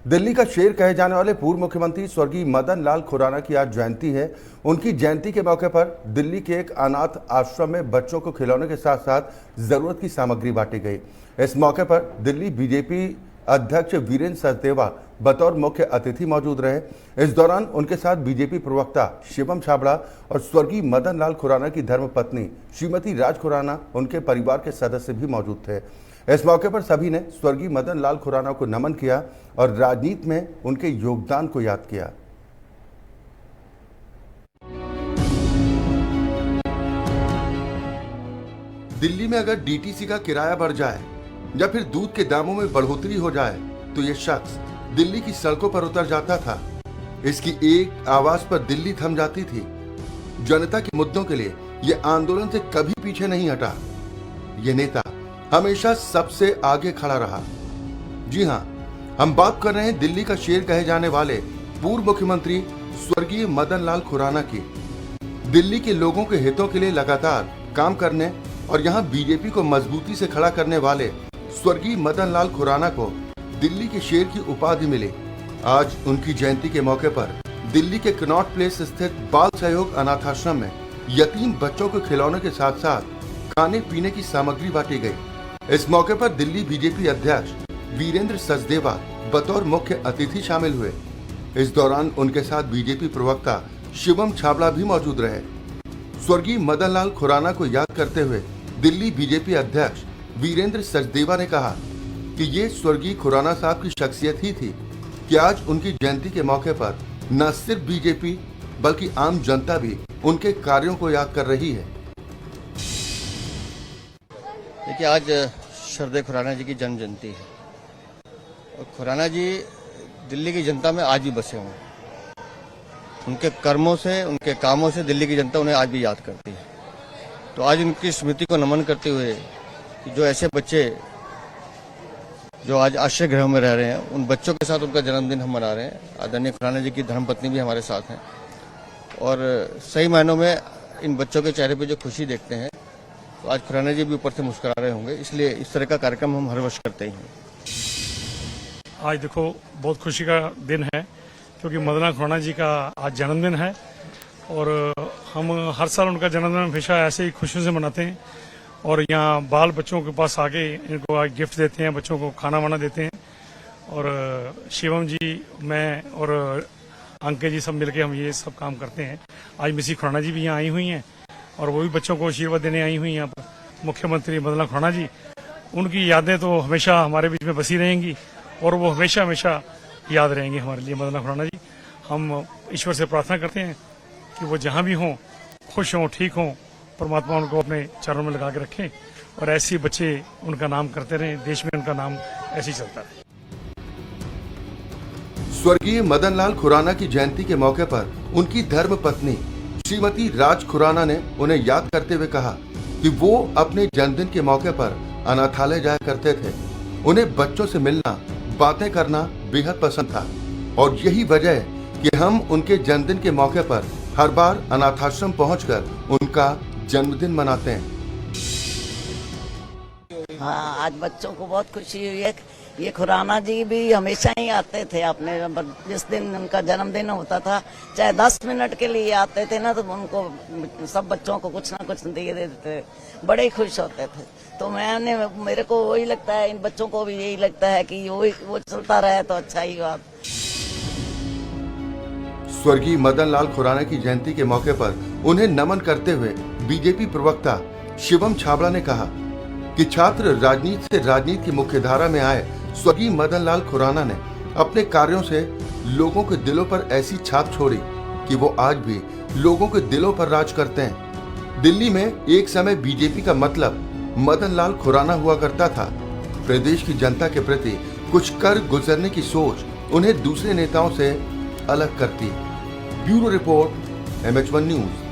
दिल्ली का शेर कहे जाने वाले पूर्व मुख्यमंत्री स्वर्गीय मदन लाल खुराना की आज जयंती है। उनकी जयंती के मौके पर दिल्ली के एक अनाथ आश्रम में बच्चों को खिलौने के साथ साथ जरूरत की सामग्री बांटी गई। इस मौके पर दिल्ली बीजेपी अध्यक्ष वीरेंद्र सचदेवा बतौर मुख्य अतिथि मौजूद रहे। इस दौरान उनके साथ बीजेपी प्रवक्ता शिवम छाबड़ा और स्वर्गीय मदन लाल खुराना की धर्मपत्नी श्रीमती राज खुराना, उनके परिवार के सदस्य भी मौजूद थे। इस मौके पर सभी ने स्वर्गीय मदन लाल खुराना को नमन किया और राजनीति में उनके योगदान को याद किया। दिल्ली में अगर डीटीसी का किराया बढ़ जाए या फिर दूध के दामों में बढ़ोतरी हो जाए तो ये शख्स दिल्ली की सड़कों पर उतर जाता था। इसकी एक आवाज पर दिल्ली थम जाती थी। जनता के मुद्दों के लिए ये आंदोलन से कभी पीछे नहीं हटा। ये नेता हमेशा सबसे आगे खड़ा रहा। जी हां, हम बात कर रहे हैं दिल्ली का शेर कहे जाने वाले पूर्व मुख्यमंत्री स्वर्गीय मदन लाल खुराना की। दिल्ली के लोगों के हितों के लिए लगातार काम करने और यहां बीजेपी को मजबूती से खड़ा करने वाले स्वर्गीय मदन लाल खुराना को दिल्ली के शेर की उपाधि मिली। आज उनकी जयंती के मौके पर दिल्ली के कनॉट प्लेस स्थित बाल सहयोग अनाथाश्रम में यतीम बच्चों को खिलौने के साथ साथ खाने पीने की सामग्री बांटी गई। इस मौके पर दिल्ली बीजेपी अध्यक्ष वीरेंद्र सचदेवा बतौर मुख्य अतिथि शामिल हुए। इस दौरान उनके साथ बीजेपी प्रवक्ता शिवम छाबड़ा भी मौजूद रहे। स्वर्गीय मदन लाल खुराना को याद करते हुए दिल्ली बीजेपी अध्यक्ष वीरेंद्र सचदेवा ने कहा कि ये स्वर्गीय खुराना साहब की शख्सियत ही थी कि आज उनकी जयंती के मौके पर न सिर्फ बीजेपी बल्कि आम जनता भी उनके कार्यों को याद कर रही है। देखिए, आज श्रद्धेय खुराना जी की जन्म जयंती है और खुराना जी दिल्ली की जनता में आज भी बसे हुए हैं। उनके कर्मों से, उनके कामों से दिल्ली की जनता उन्हें आज भी याद करती है। तो आज उनकी स्मृति को नमन करते हुए कि जो ऐसे बच्चे जो आज आश्रय गृहों में रह रहे हैं, उन बच्चों के साथ उनका जन्मदिन हम मना रहे हैं। आदरणीय खुराना जी की धर्मपत्नी भी हमारे साथ हैं और सही मायनों में इन बच्चों के चेहरे पर जो खुशी देखते हैं तो आज खुराना जी भी ऊपर से मुस्कुरा रहे होंगे। इसलिए इस तरह का कार्यक्रम हम हर वर्ष करते ही हैं। आज देखो, बहुत खुशी का दिन है क्योंकि मदन लाल खुराना जी का आज जन्मदिन है और हम हर साल उनका जन्मदिन हमेशा ऐसे ही खुशियों से मनाते हैं और यहाँ बाल बच्चों के पास आके इनको आज गिफ्ट देते हैं, बच्चों को खाना वाना देते हैं। और शिवम जी, मैं और अंके जी सब मिलके हम ये सब काम करते हैं। आज मिसी खुराना जी भी यहाँ आई हुई हैं और वो भी बच्चों को आशीर्वाद देने आई हुई हैं। यहाँ पर मुख्यमंत्री मदन लाल खुराना जी, उनकी यादें तो हमेशा हमारे बीच में बसी रहेंगी और वो हमेशा हमेशा याद रहेंगे हमारे लिए। मदन लाल खुराना जी, हम ईश्वर से प्रार्थना करते हैं कि वो जहाँ भी हों, खुश हों, ठीक हों, परमात्मा उनको अपने चरणों में लगा के रखें और ऐसे बच्चे उनका नाम करते रहें, देश में उनका नाम ऐसे ही चलता रहे। स्वर्गीय मदन लाल खुराना की जयंती के मौके पर उनकी धर्मपत्नी श्रीमती राज खुराना ने उन्हें याद करते हुए कहा कि वो अपने जन्मदिन के मौके पर अनाथालय जाया करते थे। उन्हें बच्चों से मिलना, बातें करना बेहद पसंद था और यही वजह है कि हम उनके जन्मदिन के मौके पर हर बार अनाथाश्रम पहुंचकर उनका जन्मदिन मनाते हैं। हाँ, आज बच्चों को बहुत खुशी हुई है। ये खुराना जी भी हमेशा ही आते थे अपने, जिस दिन उनका जन्मदिन होता था, चाहे 10 मिनट के लिए आते थे ना, तो उनको सब बच्चों को कुछ ना कुछ दे देते थे, बड़े खुश होते थे। तो मेरे को वही लगता है, इन बच्चों को भी यही लगता है कि वो चलता रहे तो अच्छा ही बात। स्वर्गीय मदन लाल खुराना की जयंती के मौके पर उन्हें नमन करते हुए बीजेपी प्रवक्ता शिवम छाबड़ा ने कहा कि छात्र राजनीति से राजनीति की मुख्य धारा में आए स्वर्गीय मदन लाल खुराना ने अपने कार्यों से लोगों के दिलों पर ऐसी छाप छोड़ी कि वो आज भी लोगों के दिलों पर राज करते हैं। दिल्ली में एक समय बीजेपी का मतलब मदन लाल खुराना हुआ करता था। प्रदेश की जनता के प्रति कुछ कर गुजरने की सोच उन्हें दूसरे नेताओं से अलग करती। Bureau report, MH1 news.